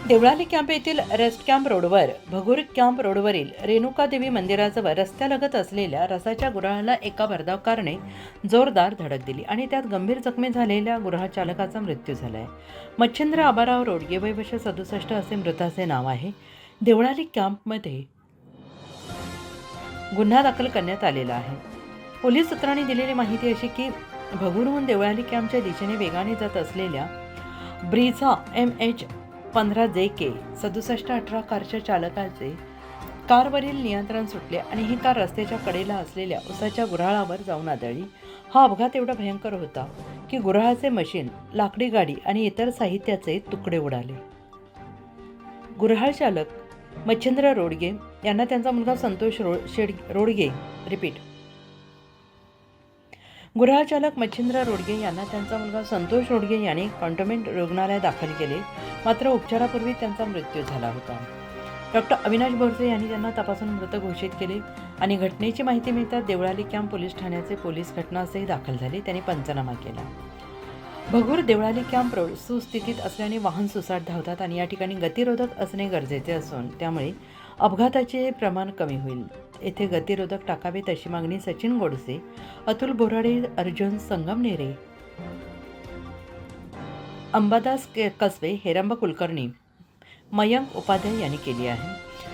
Deolali camp येथील rest camp रोडवर Bhagur camp रोडवरील रेणुका देवी मंदिराजवळ रस्त्यालगत असलेल्या रसाच्या गुऱ्हाळाला एका भरधाव कारने जोरदार धडक दिली आणि त्यात गंभीर जखमी झालेल्या गुऱ्हाळ चालकाचा मृत्यू झाला आहे. मच्छिंद्र आबाराव रोडगे वय वर्ष 67 असे मृताचे नाव आहे. देवळाली कॅम्पमध्ये गुन्हा दाखल करण्यात आलेला आहे. पोलीस सूत्रांनी दिलेली माहिती अशी की भगूरहून देवळाली कॅम्पच्या दिशेने वेगाने जात असलेल्या ब्रिझा MH15JK 6718 कारच्या चालकाचे कारवरील नियंत्रण सुटले आणि ही कार रस्त्याच्या कडेला असलेल्या उसाच्या गुऱ्हाळावर जाऊन आदळली. हा अपघात एवढा भयंकर होता की गुऱ्हाळाचे मशीन, लाकडी गाडी आणि इतर साहित्याचे तुकडे उडाले. गुऱ्हाळ चालक मच्छिंद्र रोडगे यांना त्यांचा मुलगा संतोष रोडगे गुऱ्हाळ चालक मच्छिंद्र रोडगे यांना त्यांचा मुलगा संतोष रोडगे यांनी कॅन्टोन्मेंट रुग्णालयात दाखल केले, मात्र उपचारापूर्वी त्यांचा मृत्यू झाला होता. डॉक्टर अविनाश बोरसे यांनी त्यांना तपासून मृत घोषित केले आणि घटनेची माहिती मिळताच देवळाली कॅम्प पोलीस ठाण्याचे पोलीस घटनास्थळी दाखल झाले. त्यांनी पंचनामा केला. भगूर देवळाली कॅम्प रोड सुस्थितीत असल्याने वाहन सुसाट धावतात आणि या ठिकाणी गतिरोधक असणे गरजेचे असून त्यामुळे अपघाताचे प्रमाण कमी होईल. येथे गतिरोधक टाकावेत अशी मागणी सचिन गोडसे, अतुल बोराडे, अर्जुन संगमनेरे, अंबादास कसबे, हेरंब कुलकर्णी, मयंक उपाध्याय यांनी केली आहे.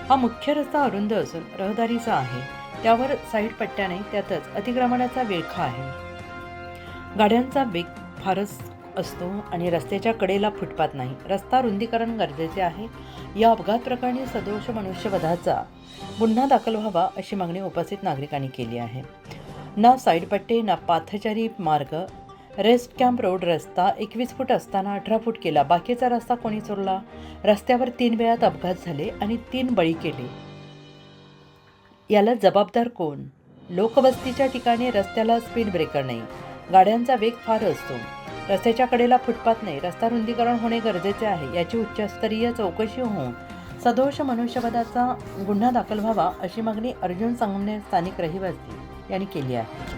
हा मुख्य रस्ता अरुंद असून रहदारीचा आहे. त्यावर साईड पट्ट्या नाही, त्यातच अतिक्रमणाचा विळखा आहे. गाड्यांचा वेग फारच असतो आणि रस्त्याच्या कडेला फुटपाथ नाही. रस्ता रुंदीकरण गरजेचे आहे. या अपघात प्रकरणी सदोष मनुष्यवधाचा गुन्हा दाखल व्हावा अशी मागणी उपस्थित नागरिकांनी केली आहे. ना साईड पट्टे ना पाथचारी मार्ग. रेस्ट कॅम्प रोड रस्ता 21 फूट असताना 18 फूट केला. बाकीचा रस्ता कोणी चोरला? रस्त्यावर 3 वेळात अपघात झाले आणि 3 बळी केले. याला जबाबदार कोण? लोकवस्तीच्या ठिकाणी रस्त्याला स्पीड ब्रेकर नाही, गाड्यांचा वेग फार असतो, रस्त्याच्या कडेला फुटपाथ नाही, रस्ता रुंदीकरण होणे गरजेचे आहे. याची उच्चस्तरीय चौकशी होऊन सदोष मनुष्यवधाचा गुन्हा दाखल व्हावा अशी मागणी अर्जुन संगमनेर स्थानिक रहिवासी यांनी केली आहे.